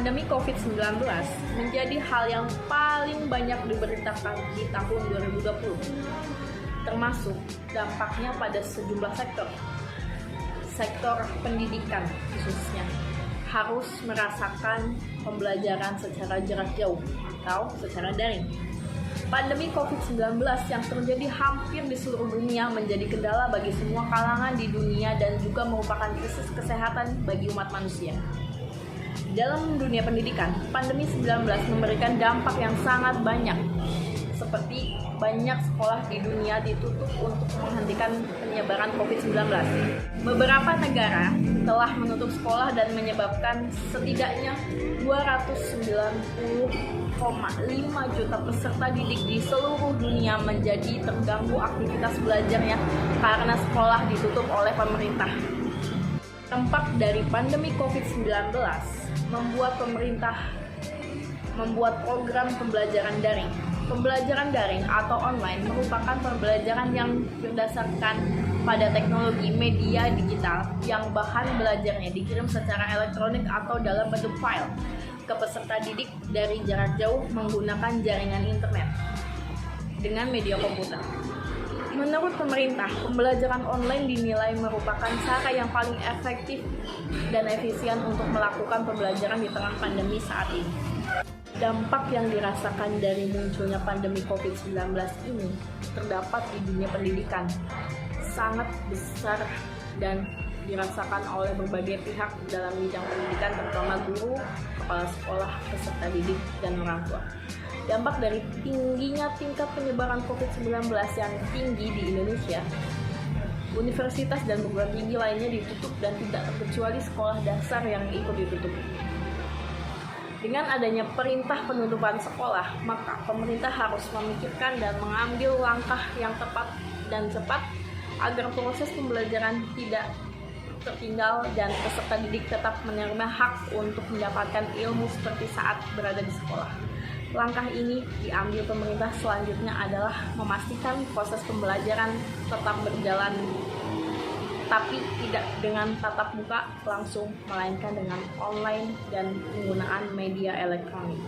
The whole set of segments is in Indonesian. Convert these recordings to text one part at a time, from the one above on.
Pandemi COVID-19 menjadi hal yang paling banyak diberitakan di tahun 2020, termasuk dampaknya pada sejumlah sektor. Sektor pendidikan khususnya harus merasakan pembelajaran secara jarak jauh atau secara daring. Pandemi COVID-19 yang terjadi hampir di seluruh dunia menjadi kendala bagi semua kalangan di dunia dan juga merupakan krisis kesehatan bagi umat manusia. Dalam dunia pendidikan, pandemi 19 memberikan dampak yang sangat banyak, seperti banyak sekolah di dunia ditutup untuk menghentikan penyebaran COVID-19. Beberapa negara telah menutup sekolah dan menyebabkan setidaknya 290,5 juta peserta didik di seluruh dunia menjadi terganggu aktivitas belajarnya karena sekolah ditutup oleh pemerintah. Dampak dari pandemi COVID-19 membuat pemerintah membuat program pembelajaran daring. Pembelajaran daring atau online merupakan pembelajaran yang berdasarkan pada teknologi media digital yang bahan belajarnya dikirim secara elektronik atau dalam bentuk file ke peserta didik dari jarak jauh menggunakan jaringan internet dengan media komputer. Menurut pemerintah, pembelajaran online dinilai merupakan cara yang paling efektif dan efisien untuk melakukan pembelajaran di tengah pandemi saat ini. Dampak yang dirasakan dari munculnya pandemi COVID-19 ini terdapat di dunia pendidikan, sangat besar dan dirasakan oleh berbagai pihak dalam bidang pendidikan, terutama guru, kepala sekolah, peserta didik, dan orang tua. Dampak dari tingginya tingkat penyebaran COVID-19 yang tinggi di Indonesia, universitas dan perguruan tinggi lainnya ditutup dan tidak terkecuali sekolah dasar yang ikut ditutup. Dengan adanya perintah penutupan sekolah, maka pemerintah harus memikirkan dan mengambil langkah yang tepat dan cepat agar proses pembelajaran tidak tertinggal dan peserta didik tetap menerima hak untuk mendapatkan ilmu seperti saat berada di sekolah. Langkah ini diambil pemerintah selanjutnya adalah memastikan proses pembelajaran tetap berjalan, tapi tidak dengan tatap muka langsung, melainkan dengan online dan penggunaan media elektronik.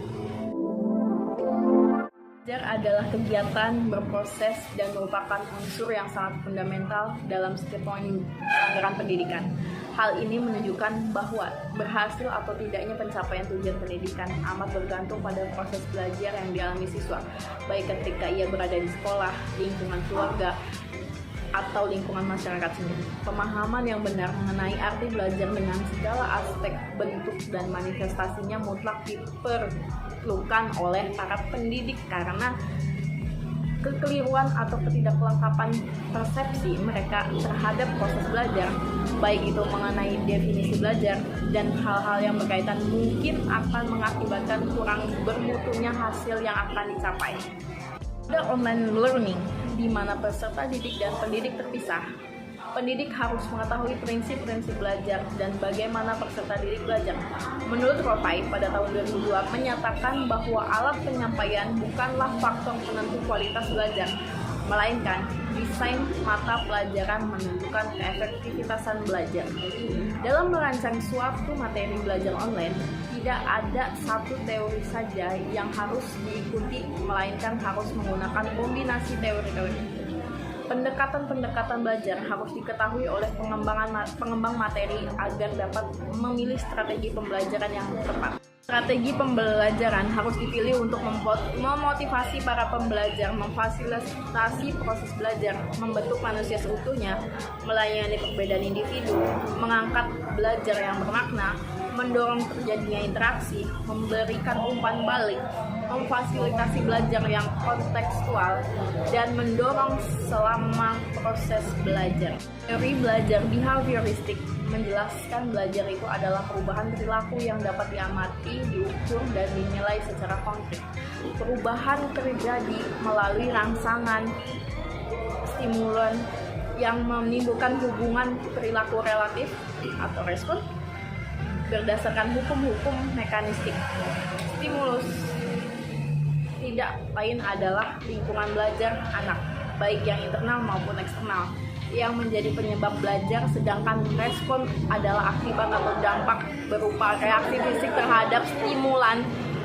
Belajar adalah kegiatan berproses dan merupakan unsur yang sangat fundamental dalam setiap pelanggaran pendidikan. Hal ini menunjukkan bahwa berhasil atau tidaknya pencapaian tujuan pendidikan amat bergantung pada proses belajar yang dialami siswa, baik ketika ia berada di sekolah, lingkungan keluarga, atau lingkungan masyarakat sendiri. Pemahaman yang benar mengenai arti belajar dengan segala aspek, bentuk, dan manifestasinya mutlak diperlukan oleh para pendidik karena kekeliruan atau ketidakkelengkapan persepsi mereka terhadap proses belajar, baik itu mengenai definisi belajar dan hal-hal yang berkaitan mungkin akan mengakibatkan kurang bermutunya hasil yang akan dicapai. Ada online learning, di mana peserta didik dan pendidik terpisah. Pendidik harus mengetahui prinsip-prinsip belajar dan bagaimana peserta didik belajar. Menurut Rofai, pada tahun 2002 menyatakan bahwa alat penyampaian bukanlah faktor penentu kualitas belajar, melainkan desain mata pelajaran menentukan keefektivitasan belajar. Dalam merancang suatu materi belajar online, tidak ada satu teori saja yang harus diikuti, melainkan harus menggunakan kombinasi teori-teori. Pendekatan-pendekatan belajar harus diketahui oleh pengembang materi agar dapat memilih strategi pembelajaran yang tepat. Strategi pembelajaran harus dipilih untuk memotivasi para pembelajar, memfasilitasi proses belajar, membentuk manusia seutuhnya, melayani perbedaan individu, mengangkat belajar yang bermakna, mendorong terjadinya interaksi, memberikan umpan balik, memfasilitasi belajar yang kontekstual, dan mendorong selama proses belajar. Teori belajar behavioristik menjelaskan belajar itu adalah perubahan perilaku yang dapat diamati, diukur, dan dinilai secara konkret. Perubahan terjadi melalui rangsangan stimulan yang menimbulkan hubungan perilaku relatif atau respon berdasarkan hukum-hukum mekanistik. Stimulus tidak lain adalah lingkungan belajar anak, baik yang internal maupun eksternal. yang menjadi penyebab belajar, sedangkan respon adalah akibat atau dampak berupa reaksi fisik terhadap stimulan.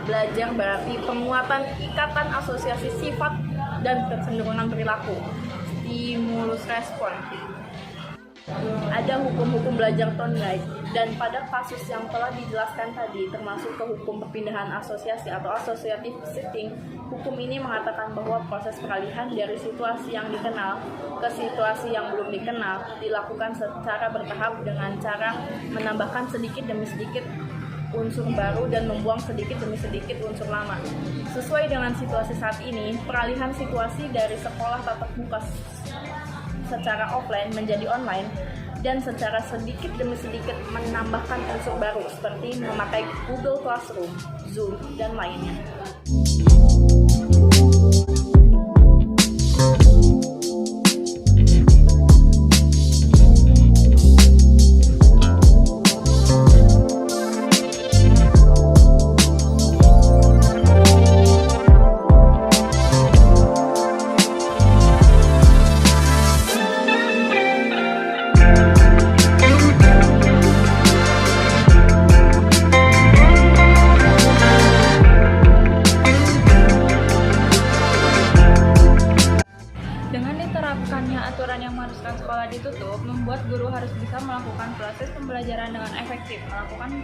Belajar berarti penguatan ikatan asosiasi sifat dan kecenderungan perilaku. Stimulus respon. Ada hukum-hukum belajar Thorndike, dan pada kasus yang telah dijelaskan tadi, termasuk ke hukum perpindahan asosiasi atau associative shifting, hukum ini mengatakan bahwa proses peralihan dari situasi yang dikenal ke situasi yang belum dikenal dilakukan secara bertahap dengan cara menambahkan sedikit demi sedikit unsur baru dan membuang sedikit demi sedikit unsur lama. Sesuai dengan situasi saat ini, peralihan situasi dari sekolah tatap muka secara offline menjadi online dan secara sedikit demi sedikit menambahkan unsur baru seperti memakai Google Classroom, Zoom, dan lainnya. Aturan yang mengharuskan sekolah ditutup membuat guru harus bisa melakukan proses pembelajaran dengan efektif, melakukan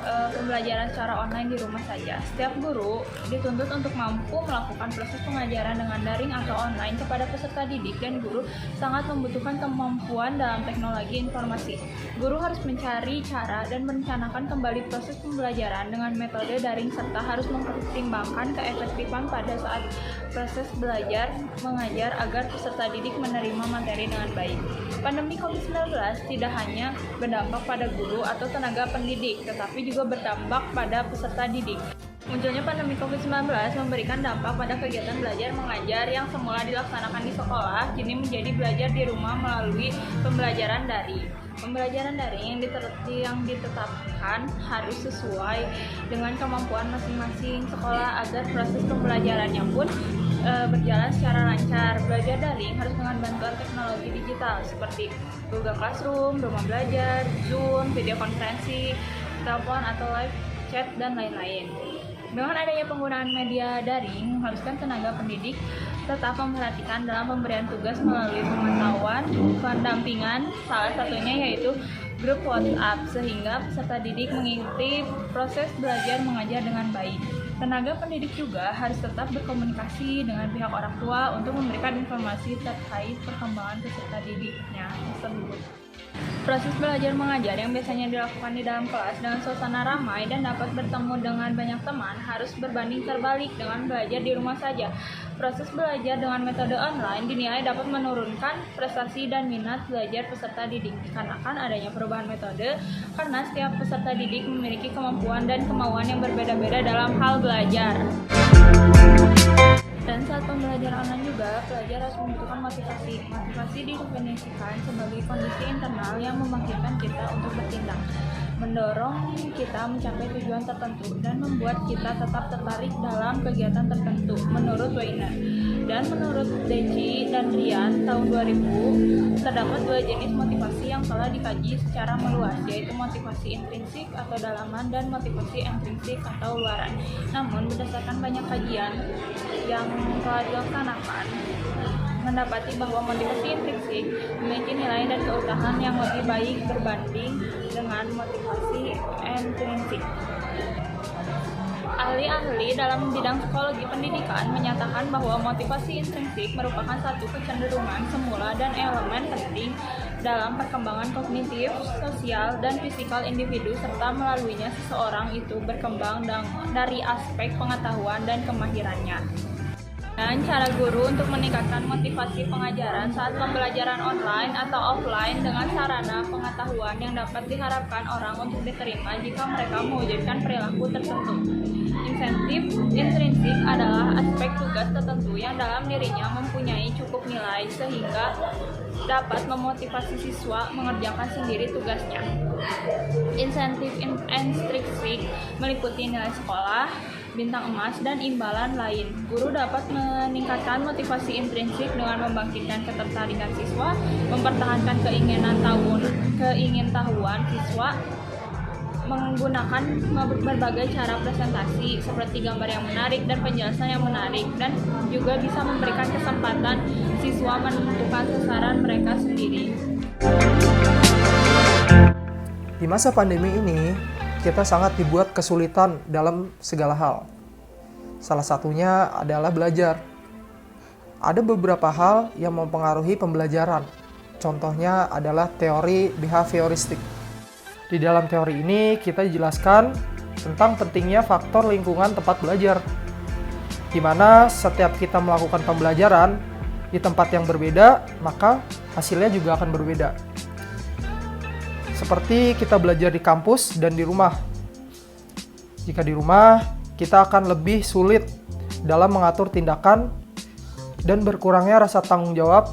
pembelajaran secara online di rumah saja. Setiap guru dituntut untuk mampu melakukan proses pengajaran dengan daring atau online kepada peserta didik, dan guru sangat membutuhkan kemampuan dalam teknologi informasi. Guru harus mencari cara dan merencanakan kembali proses pembelajaran dengan metode daring serta harus mempertimbangkan keefektifan pada saat proses belajar mengajar agar peserta didik menerima materi dengan baik. Pandemi COVID-19 tidak hanya berdampak pada guru atau tenaga pendidik, tetapi juga berdampak pada peserta didik. Munculnya pandemi COVID-19 memberikan dampak pada kegiatan belajar mengajar yang semula dilaksanakan di sekolah, kini menjadi belajar di rumah melalui pembelajaran daring. Pembelajaran daring yang ditetapkan harus sesuai dengan kemampuan masing-masing sekolah agar proses pembelajarannya pun berjalan secara lancar. Belajar daring harus dengan bantuan teknologi digital seperti Google Classroom, Rumah Belajar, Zoom, video konferensi, telepon atau live chat, dan lain-lain. Dengan adanya penggunaan media daring, mengharuskan tenaga pendidik tetap memperhatikan dalam pemberian tugas melalui pemantauan, pendampingan, salah satunya yaitu grup WhatsApp, sehingga peserta didik mengikuti proses belajar mengajar dengan baik. Tenaga pendidik juga harus tetap berkomunikasi dengan pihak orang tua untuk memberikan informasi terkait perkembangan peserta didiknya tersebut. Proses belajar mengajar yang biasanya dilakukan di dalam kelas dengan suasana ramai dan dapat bertemu dengan banyak teman harus berbanding terbalik dengan belajar di rumah saja. Proses belajar dengan metode online dinilai dapat menurunkan prestasi dan minat belajar peserta didik dikarenakan adanya perubahan metode, karena setiap peserta didik memiliki kemampuan dan kemauan yang berbeda-beda dalam hal belajar. Dan saat pembelajaran online juga, pelajar harus membutuhkan motivasi. Motivasi didefinisikan sebagai kondisi internal yang membangkitkan kita untuk bertindak, mendorong kita mencapai tujuan tertentu, dan membuat kita tetap tertarik dalam kegiatan tertentu, menurut Weiner. Dan menurut Deci dan Rian tahun 2000, terdapat dua jenis motivasi yang telah dikaji secara meluas, yaitu motivasi intrinsik atau dalaman dan motivasi ekstrinsik atau luaran. Namun, berdasarkan banyak kajian yang telah dilaksanakan, mendapati bahwa motivasi intrinsik memiliki nilai dan keutamaan yang lebih baik berbanding dengan motivasi intrinsik. Ahli-ahli dalam bidang psikologi pendidikan menyatakan bahwa motivasi intrinsik merupakan satu kecenderungan semula dan elemen penting dalam perkembangan kognitif, sosial, dan fisikal individu, serta melaluinya seseorang itu berkembang dari aspek pengetahuan dan kemahirannya. Dan cara guru untuk meningkatkan motivasi pengajaran saat pembelajaran online atau offline dengan sarana pengetahuan yang dapat diharapkan orang untuk diterima jika mereka mewujudkan perilaku tertentu. Insentif intrinsik adalah aspek tugas tertentu yang dalam dirinya mempunyai cukup nilai sehingga dapat memotivasi siswa mengerjakan sendiri tugasnya. Insentif ekstrinsik meliputi nilai sekolah, bintang emas, dan imbalan lain. Guru dapat meningkatkan motivasi intrinsik dengan membangkitkan ketertarikan siswa, mempertahankan keingintahuan siswa, menggunakan berbagai cara presentasi seperti gambar yang menarik dan penjelasan yang menarik, dan juga bisa memberikan kesempatan siswa menentukan sasaran mereka sendiri. Di masa pandemi ini, kita sangat dibuat kesulitan dalam segala hal. Salah satunya adalah belajar. Ada beberapa hal yang mempengaruhi pembelajaran. Contohnya adalah teori behavioristik. Di dalam teori ini kita dijelaskan tentang pentingnya faktor lingkungan tempat belajar, di mana setiap kita melakukan pembelajaran di tempat yang berbeda, maka hasilnya juga akan berbeda. Seperti kita belajar di kampus dan di rumah. Jika di rumah, kita akan lebih sulit dalam mengatur tindakan dan berkurangnya rasa tanggung jawab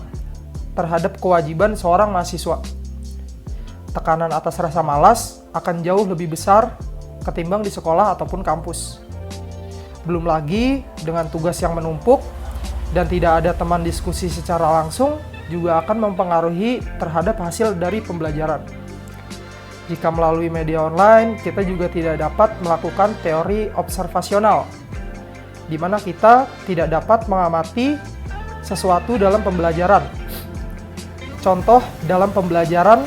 terhadap kewajiban seorang mahasiswa. Tekanan atas rasa malas akan jauh lebih besar ketimbang di sekolah ataupun kampus. Belum lagi dengan tugas yang menumpuk dan tidak ada teman diskusi secara langsung juga akan mempengaruhi terhadap hasil dari pembelajaran. Jika melalui media online, kita juga tidak dapat melakukan teori observasional, di mana kita tidak dapat mengamati sesuatu dalam pembelajaran. Contoh dalam pembelajaran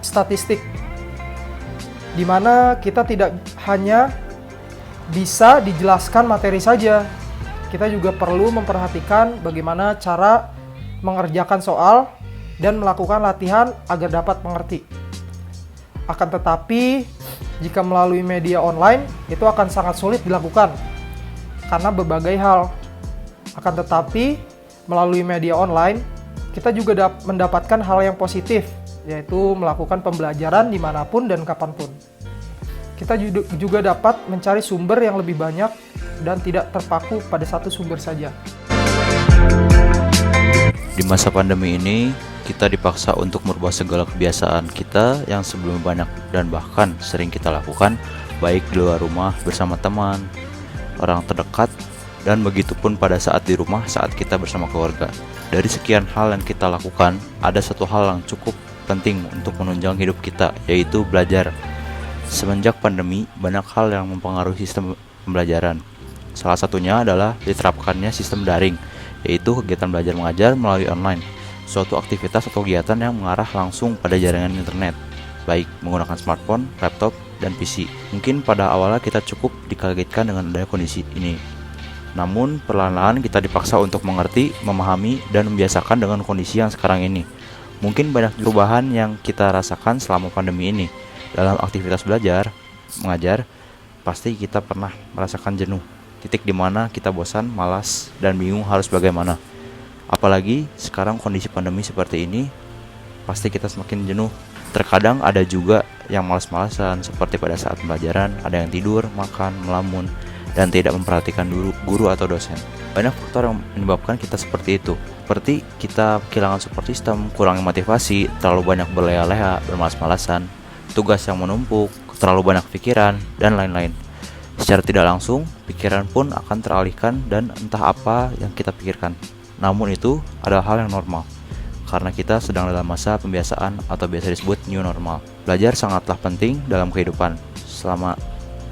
statistik, di mana kita tidak hanya bisa dijelaskan materi saja, kita juga perlu memperhatikan bagaimana cara mengerjakan soal dan melakukan latihan agar dapat mengerti. Akan tetapi, jika melalui media online, itu akan sangat sulit dilakukan karena berbagai hal. Akan tetapi, melalui media online, kita juga mendapatkan hal yang positif, yaitu melakukan pembelajaran dimanapun dan kapanpun. Kita juga dapat mencari sumber yang lebih banyak dan tidak terpaku pada satu sumber saja. Di masa pandemi ini, kita dipaksa untuk merubah segala kebiasaan kita yang sebelumnya banyak dan bahkan sering kita lakukan, baik di luar rumah bersama teman, orang terdekat, dan begitupun pada saat di rumah saat kita bersama keluarga. Dari sekian hal yang kita lakukan, ada satu hal yang cukup penting untuk menunjang hidup kita, yaitu belajar. Semenjak pandemi, banyak hal yang mempengaruhi sistem pembelajaran. Salah satunya adalah diterapkannya sistem daring, yaitu kegiatan belajar mengajar melalui online, suatu aktivitas atau kegiatan yang mengarah langsung pada jaringan internet, baik menggunakan smartphone, laptop, dan PC. Mungkin pada awalnya kita cukup dikagetkan dengan adanya kondisi ini. Namun, perlahan-lahan kita dipaksa untuk mengerti, memahami, dan membiasakan dengan kondisi yang sekarang ini. Mungkin banyak perubahan yang kita rasakan selama pandemi ini. Dalam aktivitas belajar, mengajar, pasti kita pernah merasakan jenuh. Titik di mana kita bosan, malas, dan bingung harus bagaimana. Apalagi sekarang kondisi pandemi seperti ini, pasti kita semakin jenuh. Terkadang ada juga yang malas-malasan, seperti pada saat pembelajaran, ada yang tidur, makan, melamun, dan tidak memperhatikan guru atau dosen. Banyak faktor yang menyebabkan kita seperti itu, seperti kita kehilangan support system, kurangnya motivasi, terlalu banyak berleha-leha, bermalas-malasan, tugas yang menumpuk, terlalu banyak pikiran, dan lain-lain. Secara tidak langsung, pikiran pun akan teralihkan dan entah apa yang kita pikirkan. Namun itu adalah hal yang normal, karena kita sedang dalam masa pembiasaan atau biasa disebut new normal. Belajar sangatlah penting dalam kehidupan. Selama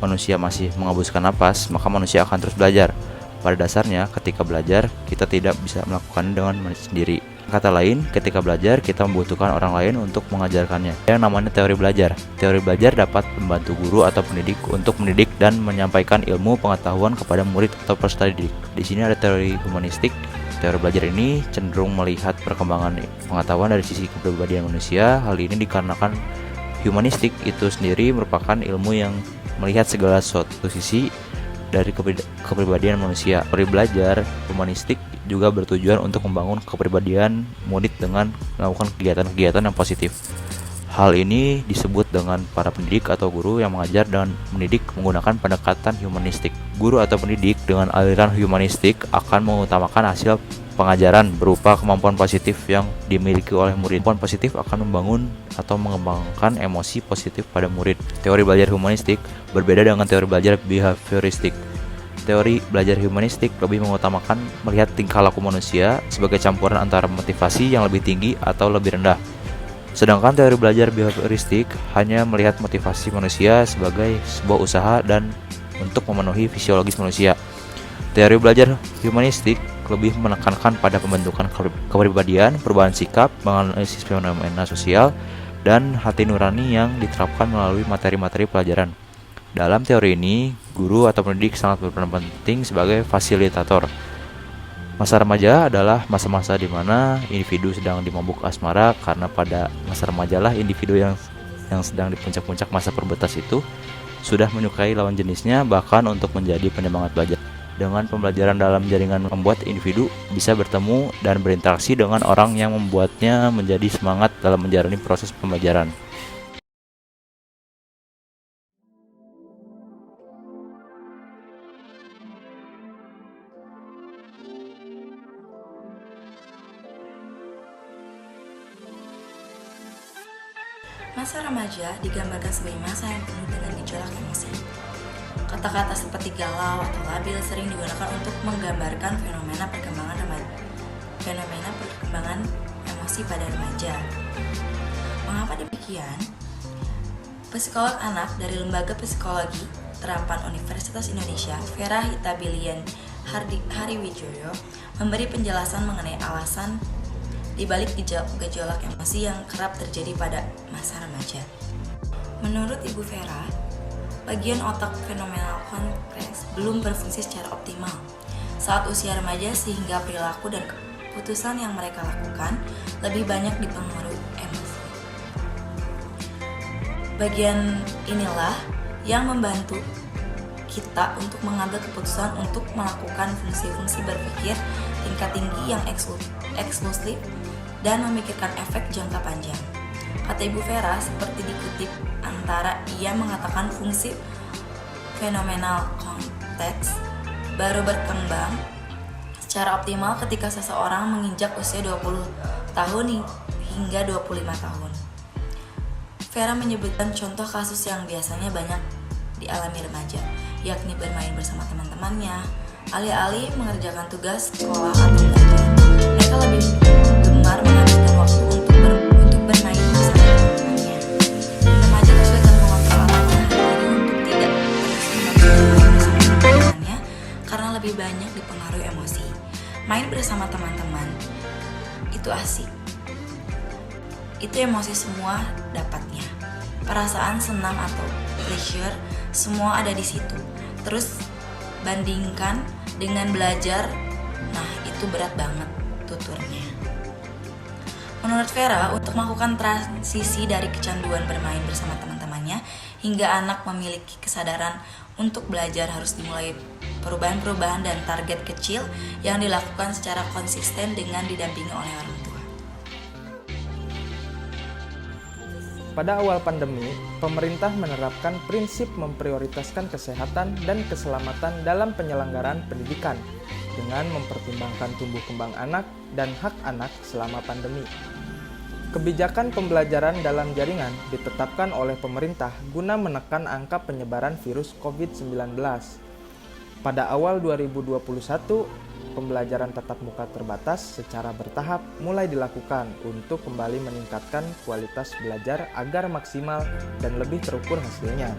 manusia masih mengembuskan napas, maka manusia akan terus belajar. Pada dasarnya, ketika belajar, kita tidak bisa melakukannya dengan sendiri. Kata lain, ketika belajar, kita membutuhkan orang lain untuk mengajarkannya. Yang namanya teori belajar. Teori belajar dapat membantu guru atau pendidik untuk mendidik dan menyampaikan ilmu pengetahuan kepada murid atau peserta didik. Di sini ada teori humanistik. Teori belajar ini cenderung melihat perkembangan pengetahuan dari sisi kepribadian manusia. Hal ini dikarenakan humanistik itu sendiri merupakan ilmu yang melihat segala suatu sisi dari kepribadian manusia. Teori belajar humanistik juga bertujuan untuk membangun kepribadian murid dengan melakukan kegiatan-kegiatan yang positif. Hal ini disebut dengan para pendidik atau guru yang mengajar dan mendidik menggunakan pendekatan humanistik. Guru atau pendidik dengan aliran humanistik akan mengutamakan hasil pengajaran berupa kemampuan positif yang dimiliki oleh murid. Kemampuan positif akan membangun atau mengembangkan emosi positif pada murid. Teori belajar humanistik berbeda dengan teori belajar behavioristik. Teori belajar humanistik lebih mengutamakan melihat tingkah laku manusia sebagai campuran antara motivasi yang lebih tinggi atau lebih rendah. Sedangkan teori belajar behavioristik hanya melihat motivasi manusia sebagai sebuah usaha dan untuk memenuhi fisiologis manusia. Teori belajar humanistik lebih menekankan pada pembentukan kepribadian, perubahan sikap, menganalisis fenomena sosial, dan hati nurani yang diterapkan melalui materi-materi pelajaran. Dalam teori ini, guru atau pendidik sangat berperan penting sebagai fasilitator. Masa remaja adalah masa-masa di mana individu sedang dimabuk asmara, karena pada masa remajalah individu yang sedang di puncak-puncak masa pubertas itu sudah menyukai lawan jenisnya, bahkan untuk menjadi penyemangat belajar. Dengan pembelajaran dalam jaringan membuat individu bisa bertemu dan berinteraksi dengan orang yang membuatnya menjadi semangat dalam menjalani proses pembelajaran. Masa remaja digambarkan sebagai masa yang penuh dengan gejolak emosi. Kata-kata seperti galau atau labil sering digunakan untuk menggambarkan fenomena perkembangan emosi pada remaja. Mengapa demikian? Psikolog anak dari Lembaga Psikologi Terapan Universitas Indonesia, Vera Hitabilian Hariwijoyo, memberi penjelasan mengenai alasan di balik gejolak emosi yang kerap terjadi pada masa remaja. Menurut Ibu Vera, bagian otak fenomenal korteks belum berfungsi secara optimal saat usia remaja, sehingga perilaku dan keputusan yang mereka lakukan lebih banyak dipengaruhi emosi. Bagian inilah yang membantu kita untuk mengambil keputusan untuk melakukan fungsi-fungsi berpikir tingkat tinggi yang eksklusif dan memikirkan efek jangka panjang. Kata Ibu Vera, seperti dikutip antara, ia mengatakan fungsi fenomenal konteks baru berkembang secara optimal ketika seseorang menginjak usia 20 tahun hingga 25 tahun. Vera menyebutkan contoh kasus yang biasanya banyak dialami remaja, yakni bermain bersama teman-temannya, alih-alih mengerjakan tugas sekolah atau belajar. Mereka lebih gemar menghabiskan waktu untuk bermain bersama teman-temannya. Remaja kesulitan mengontrol atau menahan diri untuk tidak terus bersama teman-temannya karena lebih banyak dipengaruhi emosi. Main bersama teman-teman itu asik. Itu emosi semua dapatnya. Perasaan senang atau pleasure semua ada di situ. Terus bandingkan dengan belajar, nah itu berat banget tuturnya. Menurut Vera, untuk melakukan transisi dari kecanduan bermain bersama teman-temannya hingga anak memiliki kesadaran untuk belajar harus dimulai perubahan-perubahan dan target kecil yang dilakukan secara konsisten dengan didampingi oleh orang tua. Pada awal pandemi, pemerintah menerapkan prinsip memprioritaskan kesehatan dan keselamatan dalam penyelenggaraan pendidikan dengan mempertimbangkan tumbuh kembang anak dan hak anak selama pandemi. Kebijakan pembelajaran dalam jaringan ditetapkan oleh pemerintah guna menekan angka penyebaran virus COVID-19. Pada awal 2021, pembelajaran tatap muka terbatas secara bertahap mulai dilakukan untuk kembali meningkatkan kualitas belajar agar maksimal dan lebih terukur hasilnya.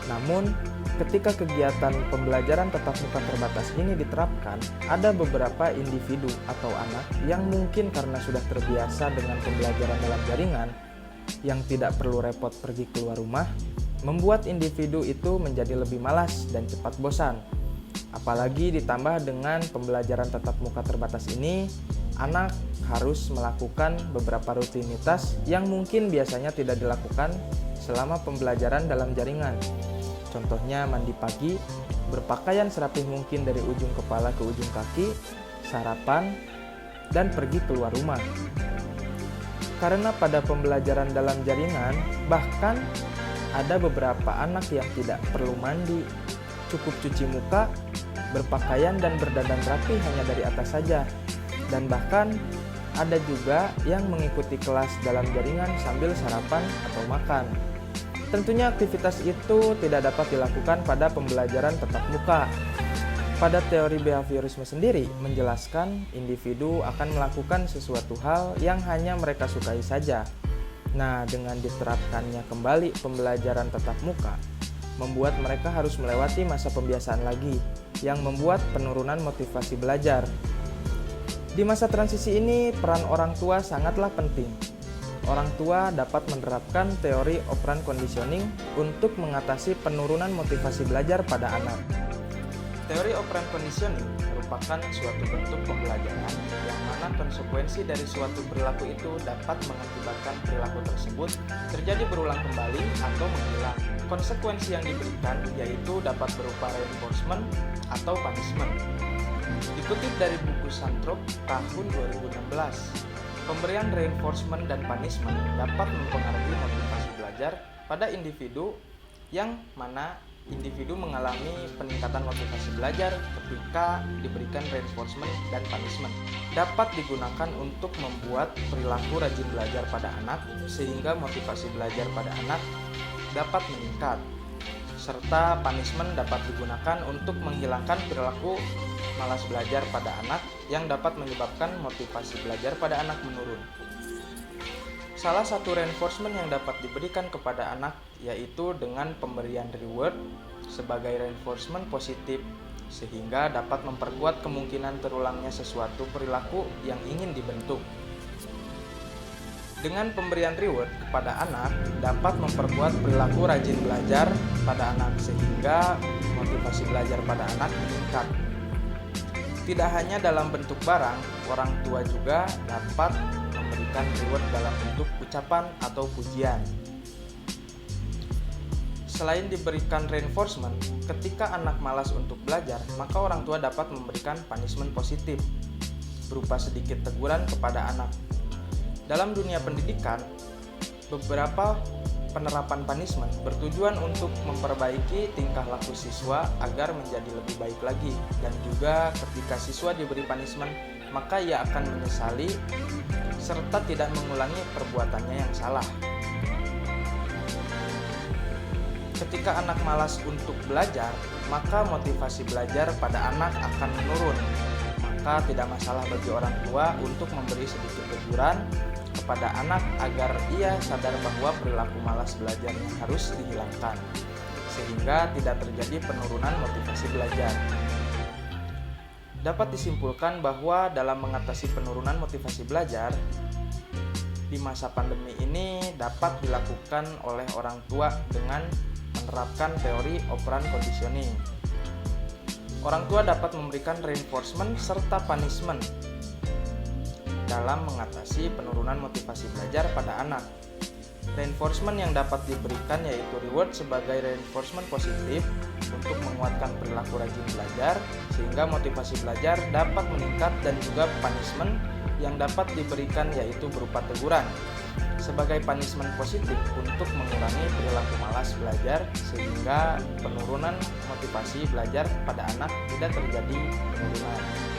Namun, ketika kegiatan pembelajaran tatap muka terbatas ini diterapkan, ada beberapa individu atau anak yang mungkin karena sudah terbiasa dengan pembelajaran dalam jaringan yang tidak perlu repot pergi keluar rumah, membuat individu itu menjadi lebih malas dan cepat bosan. Apalagi ditambah dengan pembelajaran tatap muka terbatas ini, anak harus melakukan beberapa rutinitas yang mungkin biasanya tidak dilakukan selama pembelajaran dalam jaringan. Contohnya mandi pagi, berpakaian serapih mungkin dari ujung kepala ke ujung kaki, sarapan, dan pergi keluar rumah. Karena pada pembelajaran dalam jaringan, bahkan ada beberapa anak yang tidak perlu mandi, cukup cuci muka, berpakaian dan berdandan rapi hanya dari atas saja. Dan bahkan ada juga yang mengikuti kelas dalam jaringan sambil sarapan atau makan. Tentunya aktivitas itu tidak dapat dilakukan pada pembelajaran tatap muka. Pada teori behaviorisme sendiri menjelaskan individu akan melakukan sesuatu hal yang hanya mereka sukai saja. Nah, dengan diterapkannya kembali pembelajaran tatap muka, membuat mereka harus melewati masa pembiasaan lagi, yang membuat penurunan motivasi belajar. Di masa transisi ini, peran orang tua sangatlah penting. Orang tua dapat menerapkan teori operant conditioning untuk mengatasi penurunan motivasi belajar pada anak. Teori operant conditioning merupakan suatu bentuk pembelajaran yang mana konsekuensi dari suatu perilaku itu dapat mengakibatkan perilaku tersebut terjadi berulang kembali atau menghilang. Konsekuensi yang diberikan yaitu dapat berupa reinforcement atau punishment. Dikutip dari buku Santrop tahun 2016, pemberian reinforcement dan punishment dapat mempengaruhi motivasi belajar pada individu yang mana individu mengalami peningkatan motivasi belajar ketika diberikan reinforcement dan punishment. Dapat digunakan untuk membuat perilaku rajin belajar pada anak sehingga motivasi belajar pada anak dapat meningkat. Serta punishment dapat digunakan untuk menghilangkan perilaku malas belajar pada anak yang dapat menyebabkan motivasi belajar pada anak menurun. Salah satu reinforcement yang dapat diberikan kepada anak yaitu dengan pemberian reward sebagai reinforcement positif sehingga dapat memperkuat kemungkinan terulangnya sesuatu perilaku yang ingin dibentuk. Dengan pemberian reward kepada anak dapat memperkuat perilaku rajin belajar pada anak sehingga motivasi belajar pada anak meningkat. Tidak hanya dalam bentuk barang, orang tua juga dapat memberikan reward dalam bentuk ucapan atau pujian. Selain diberikan reinforcement, ketika anak malas untuk belajar, maka orang tua dapat memberikan punishment positif berupa sedikit teguran kepada anak. Dalam dunia pendidikan, beberapa penerapan punishment bertujuan untuk memperbaiki tingkah laku siswa agar menjadi lebih baik lagi, dan juga ketika siswa diberi punishment, maka ia akan menyesali serta tidak mengulangi perbuatannya yang salah. Ketika anak malas untuk belajar, maka motivasi belajar pada anak akan menurun. Maka tidak masalah bagi orang tua untuk memberi sedikit teguran kepada anak agar ia sadar bahwa perilaku malas belajarnya harus dihilangkan, sehingga tidak terjadi penurunan motivasi belajar. Dapat disimpulkan bahwa dalam mengatasi penurunan motivasi belajar di masa pandemi ini dapat dilakukan oleh orang tua dengan menerapkan teori operant conditioning. Orang tua dapat memberikan reinforcement serta punishment dalam mengatasi penurunan motivasi belajar pada anak. Reinforcement yang dapat diberikan yaitu reward sebagai reinforcement positif untuk menguatkan perilaku rajin belajar sehingga motivasi belajar dapat meningkat, dan juga punishment yang dapat diberikan yaitu berupa teguran sebagai punishment positif untuk mengurangi perilaku malas belajar sehingga penurunan motivasi belajar pada anak tidak terjadi penurunan.